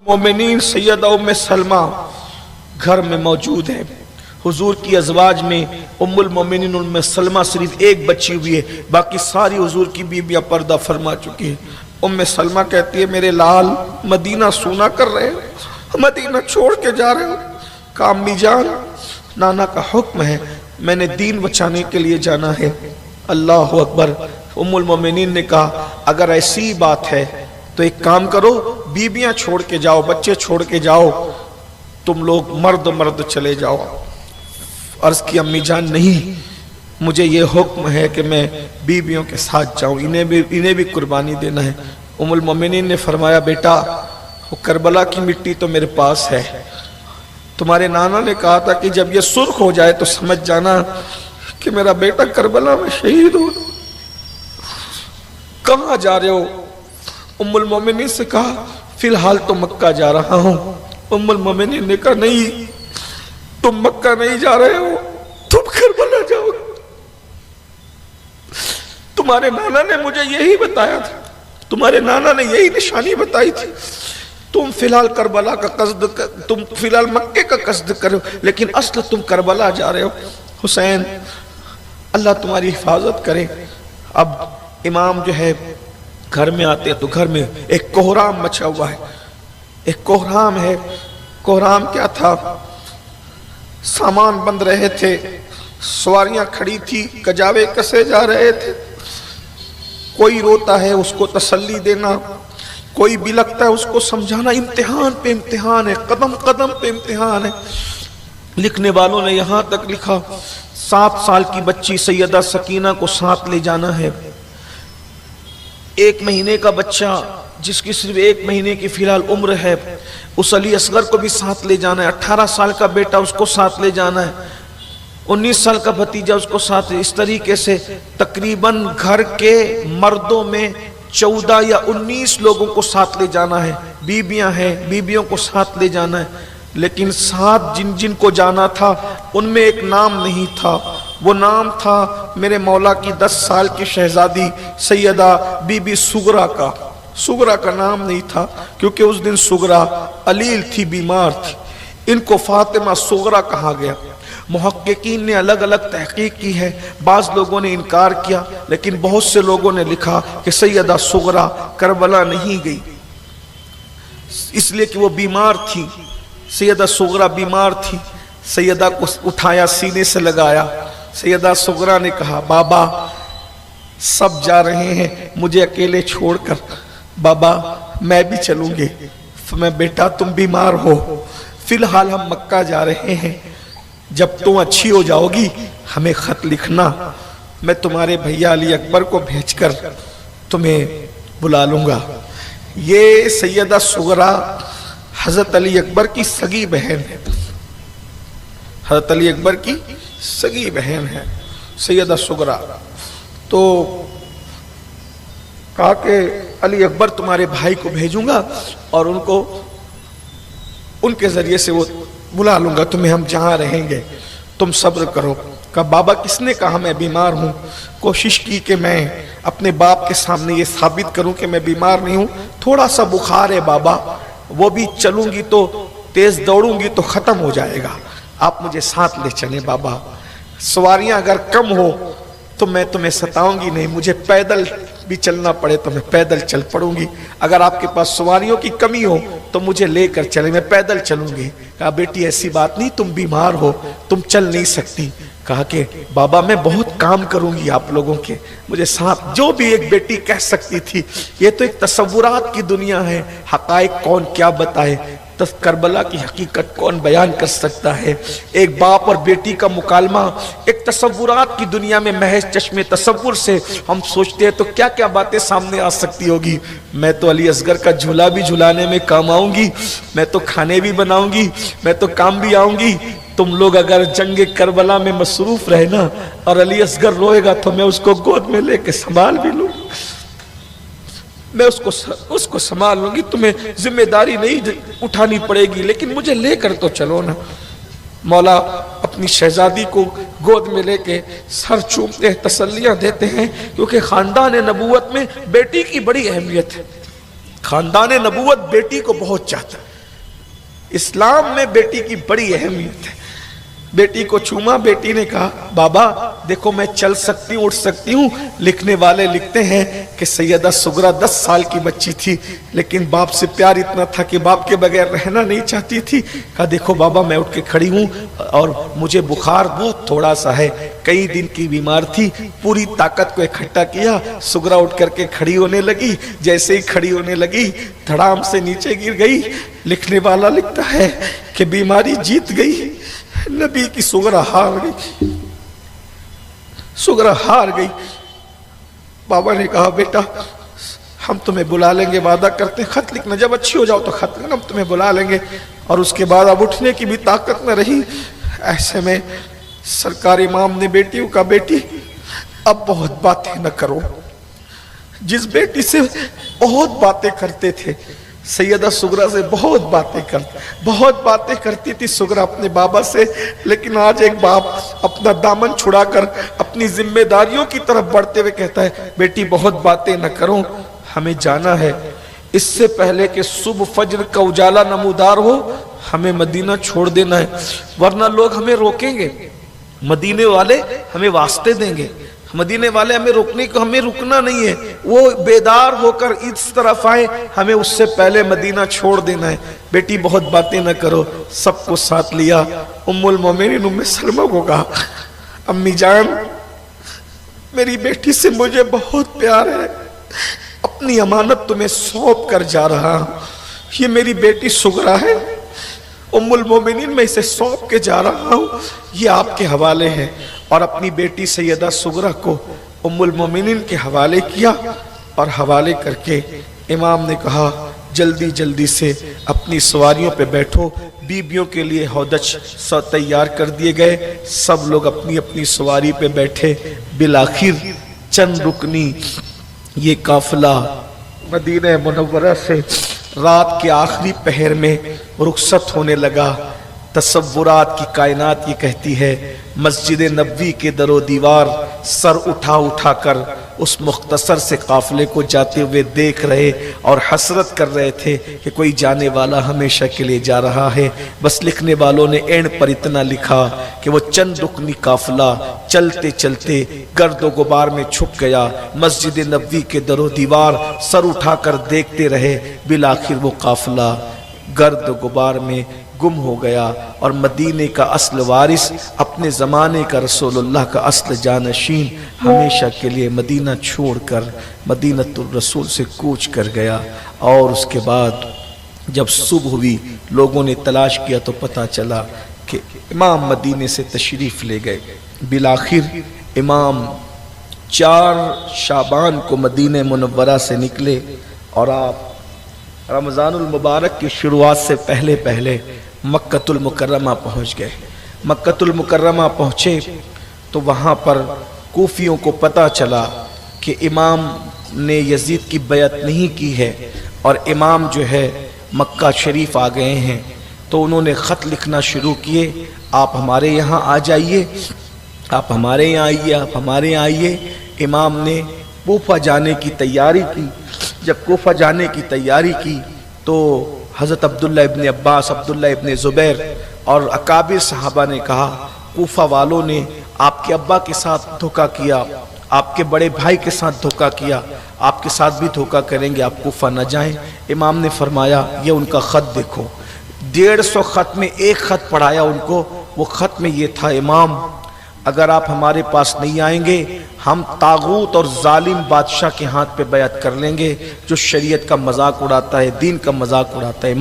मोमिनीन सैयदा उम्मे सलमा घर में मौजूद है। हुजूर की अज़वाज में उम्मुल मोमिनीन उम्मे सलमा सिर्फ एक बच्ची हुई है, बाकी सारी हुजूर की बीबियां पर्दा फरमा चुकी है। उम्मे सलमा कहती है मेरे लाल मदीना सूना कर रहे हो, मदीना छोड़ के जा रहे हो। कहा अम्मी जान नाना का हुक्म है, मैंने दीन बचाने के लिए जाना है। अल्लाह अकबर। उम्मुल मोमिनीन ने कहा अगर ऐसी बात है तो एक काम करो, बीबियां छोड़ के जाओ, बच्चे छोड़ के जाओ, तुम लोग मर्द चले जाओ। अर्ज की अम्मी जान नहीं, मुझे ये हुक्म है कि मैं बीबियों के साथ जाऊं, इन्हें भी कुर्बानी देना है। उम्मुल मोमिनीन ने फरमाया बेटा वो करबला की मिट्टी तो मेरे पास है, तुम्हारे नाना ने कहा था कि जब ये सुर्ख हो जाए तो समझ जाना कि मेरा बेटा करबला में शहीद हो। कहाँ जा रहे हो? उम्मुल मोमिनीन से कहा फिलहाल तो मक्का जा रहा हूं। उम्मुल मोमिनीन ने कहा नहीं, तुम मक्का नहीं जा रहे हो, तुम करबला जाओ। तुम्हारे नाना ने मुझे यही बताया था, तुम्हारे नाना ने यही निशानी बताई थी। तुम फिलहाल करबला का कसद, तुम फिलहाल मक्के का कसद करो, लेकिन असल तुम करबला जा रहे हो। हुसैन अल्लाह तुम्हारी हिफाजत करे। अब इमाम जो है घर में आते हैं तो घर में एक कोहराम मचा हुआ है, एक कोहराम है। कोहराम क्या था? सामान बंध रहे थे, सवारियां खड़ी थी, कजावे कसे जा रहे थे। कोई रोता है उसको तसल्ली देना, कोई बिलखता है उसको समझाना। इम्तिहान पे इम्तिहान है, कदम कदम पे इम्तिहान है। लिखने वालों ने यहां तक लिखा 7 साल की बच्ची सैयदा सकीना को साथ ले जाना है। 1 महीने का बच्चा जिसकी सिर्फ 1 महीने की फिलहाल उम्र है, उस अली असगर को भी साथ ले जाना है। 18 साल का बेटा उसको साथ ले जाना है। 19 साल का भतीजा उसको साथ। इस तरीके से तकरीबन घर के मर्दों में 14 या 19 लोगों को साथ ले जाना है। बीबियां हैं, बीबियों को साथ ले जाना है। लेकिन साथ जिन जिन को जाना था उनमें एक नाम नहीं था। वो नाम था मेरे मौला की 10 साल की शहजादी सैयदा बीबी सुगरा का। सुगरा का नाम नहीं था क्योंकि उस दिन सुगरा अलील थी, बीमार थी। इनको फातिमा सुगरा कहा गया। मुहक्किकीन ने अलग अलग तहकीक की है, बाज लोगों ने इनकार किया, लेकिन बहुत से लोगों ने लिखा कि सैयदा सुगरा करबला नहीं गई इसलिए कि वो बीमार थी। सैयदा सुगरा बीमार थी। सैयदा को उठाया, सीने से लगाया। सैयदा सुगरा ने कहा बाबा सब जा रहे हैं, मुझे अकेले छोड़कर, बाबा मैं भी चलूंगी। मैं बेटा तुम बीमार हो, फिलहाल हम मक्का जा रहे हैं, जब तुम अच्छी हो जाओगी हमें खत लिखना, मैं तुम्हारे भैया अली अकबर को भेजकर तुम्हें बुला लूंगा। ये सैयदा सुगरा हजरत अली अकबर की सगी बहन है। हजरत अली अकबर की सगी बहन है सैयदा सुगरा। तो कहा कि अली अकबर तुम्हारे भाई को भेजूंगा और उनके जरिए से वो बुला लूंगा तुम्हें, हम जहां रहेंगे, तुम सब्र करो। कहा बाबा किसने कहा मैं बीमार हूं? कोशिश की कि मैं अपने बाप के सामने ये साबित करूं कि मैं बीमार नहीं हूं। थोड़ा सा बुखार है बाबा, वो भी चलूंगी तो तेज दौड़ूंगी तो खत्म हो जाएगा, आप मुझे साथ ले चले बाबा। सवारियां अगर कम हो तो मैं तुम्हें सताऊंगी नहीं, मुझे पैदल भी चलना पड़े तो मैं पैदल चल पड़ूंगी। अगर आपके पास सवारियों की कमी हो तो मुझे लेकर चले, मैं पैदल चलूंगी। कहा बेटी ऐसी बात नहीं, तुम बीमार हो, तुम चल नहीं सकती। कहा कि बाबा मैं बहुत काम करूंगी आप लोगों के, मुझे साथ। जो भी एक बेटी कह सकती थी। ये तो एक तसव्वुरात की दुनिया है, हकायक कौन क्या बताए, करबला की हकीकत कौन बयान कर सकता है। एक बाप और बेटी का मुकालमा एक तसव्वुरात की दुनिया में महज चश्मे तसव्वुर से हम सोचते हैं तो क्या क्या बातें सामने आ सकती होगी। मैं तो अली असगर का झूला भी झुलाने में काम आऊंगी, मैं तो खाने भी बनाऊंगी, मैं तो काम भी आऊंगी। तुम लोग अगर जंग करबला में मसरूफ रहे ना और अली असगर रोएगा तो मैं उसको गोद में लेके संभाल भी लूंगी, मैं उसको संभाल लूंगी, तुम्हें जिम्मेदारी नहीं उठानी पड़ेगी, लेकिन मुझे लेकर तो चलो ना। मौला अपनी शहजादी को गोद में लेके सर चूमते हैं, तसल्लियां देते हैं, क्योंकि खानदान नबूवत में बेटी की बड़ी अहमियत है। खानदान नबूवत बेटी को बहुत चाहता है। اسلام میں بیٹی کی بڑی اہمیت ہے۔ بیٹی کو چوما، بیٹی نے کہا بابا دیکھو میں چل سکتی ہوں، اٹھ سکتی ہوں۔ لکھنے والے لکھتے ہیں کہ سیدہ سغرا 10 سال کی بچی تھی، لیکن باپ سے پیار اتنا تھا کہ باپ کے بغیر رہنا نہیں چاہتی تھی۔ کہا دیکھو بابا میں اٹھ کے کھڑی ہوں اور مجھے بخار بہت تھوڑا سا ہے، کئی دن کی بیمار تھی۔ پوری طاقت کو اکٹھا کیا، سغرا اٹھ کر کے کھڑی ہونے لگی۔ جیسے ہی کھڑی ہونے لگی دھڑام سے نیچے گر گئی۔ لکھنے والا لکھتا ہے کہ بیماری جیت گئی، نبی کی سغرا ہار گئی، سغرا ہار گئی۔ بابا نے کہا بیٹا ہم تمہیں بلا لیں گے، وعدہ کرتے ہیں، خط لکھنا، جب اچھی ہو جاؤ تو خط لکھنا، ہم تمہیں بلا لیں گے۔ اور اس کے بعد اب اٹھنے کی بھی طاقت نہ رہی۔ ایسے میں سرکار امام نے بیٹیوں کا بیٹی اب بہت باتیں نہ کرو۔ جس بیٹی سے بہت باتیں کرتے تھے، سیدہ سغرا سے بہت باتیں کرتی تھی سغرا اپنے بابا سے، لیکن آج ایک باپ اپنا دامن چھڑا کر اپنی ذمہ داریوں کی طرف بڑھتے ہوئے کہتا ہے بیٹی بہت باتیں نہ کرو، ہمیں جانا ہے۔ اس سے پہلے کہ صبح فجر کا اجالا نمودار ہو ہمیں مدینہ چھوڑ دینا ہے، ورنہ لوگ ہمیں روکیں گے، مدینے والے ہمیں واسطے دیں گے، مدینے والے ہمیں روکنے کو، ہمیں رکنا نہیں ہے، وہ بیدار ہو کر اس طرف آئے، ہمیں اس سے پہلے مدینہ چھوڑ دینا ہے۔ بیٹی بہت باتیں نہ کرو، سب کو ساتھ لیا۔ ام المومنین ام سلمہ کو کہا امی جان میری بیٹی سے مجھے بہت پیار ہے، اپنی امانت تمہیں سونپ کر جا رہا ہوں، یہ میری بیٹی سغرا ہے، ام المومنین میں اسے سونپ کے جا رہا ہوں، یہ آپ کے حوالے ہے۔ اور اپنی بیٹی سیدہ سغرا کو ام المومنین کے حوالے کیا، اور حوالے کر کے امام نے کہا جلدی جلدی سے اپنی سواریوں پہ بیٹھو۔ بیبیوں کے لیے ہودج تیار کر دیے گئے، سب لوگ اپنی اپنی سواری پہ بیٹھے۔ بالآخر چند رکنی یہ قافلہ مدینہ منورہ سے رات کے آخری پہر میں رخصت ہونے لگا۔ تصورات کی کائنات یہ کہتی ہے مسجد نبوی کے در و دیوار سر اٹھا اٹھا کر اس مختصر سے قافلے کو جاتے ہوئے دیکھ رہے اور حسرت کر رہے تھے کہ کوئی جانے والا ہمیشہ کے لیے جا رہا ہے۔ بس لکھنے والوں نے اینڈ پر اتنا لکھا کہ وہ چند رکنی قافلہ چلتے چلتے گرد و غبار میں چھپ گیا۔ مسجد نبوی کے در و دیوار سر اٹھا کر دیکھتے رہے، بالآخر وہ قافلہ گرد و غبار میں گم ہو گیا، اور مدینے کا اصل وارث، اپنے زمانے کا رسول اللہ کا اصل جانشین ہمیشہ کے لیے مدینہ چھوڑ کر مدینۃ الرسول سے کوچ کر گیا۔ اور اس کے بعد جب صبح ہوئی لوگوں نے تلاش کیا تو پتہ چلا کہ امام مدینے سے تشریف لے گئے۔ بالآخر امام 4 شعبان کو مدینہ منورہ سے نکلے، اور آپ رمضان المبارک کی شروعات سے پہلے پہلے مکۃ المکرمہ پہنچ گئے۔ مکۃ المکرمہ پہنچے تو وہاں پر کوفیوں کو پتہ چلا کہ امام نے یزید کی بیعت نہیں کی ہے اور امام جو ہے مکہ شریف آ گئے ہیں، تو انہوں نے خط لکھنا شروع کیے، آپ ہمارے یہاں آ جائیے، آپ ہمارے یہاں آئیے، آپ ہمارے یہاں آئیے۔ امام نے کوفہ جانے کی تیاری کی۔ جب کوفہ جانے کی تیاری کی تو حضرت عبداللہ ابن عباس، عبداللہ ابن زبیر اور اکابر صحابہ نے کہا کوفہ والوں نے آپ کے ابا کے ساتھ دھوکہ کیا، آپ کے بڑے بھائی کے ساتھ دھوکہ کیا، آپ کے ساتھ بھی دھوکہ کریں گے، آپ کوفہ نہ جائیں۔ امام نے فرمایا یہ ان کا خط دیکھو، 150 خط میں ایک خط پڑھایا ان کو، وہ خط میں یہ تھا امام اگر آپ ہمارے پاس نہیں آئیں گے ہم طاغوت اور ظالم بادشاہ کے ہاتھ پہ بیعت کر لیں گے جو شریعت کا مذاق اڑاتا ہے، دین کا مذاق اڑاتا ہے۔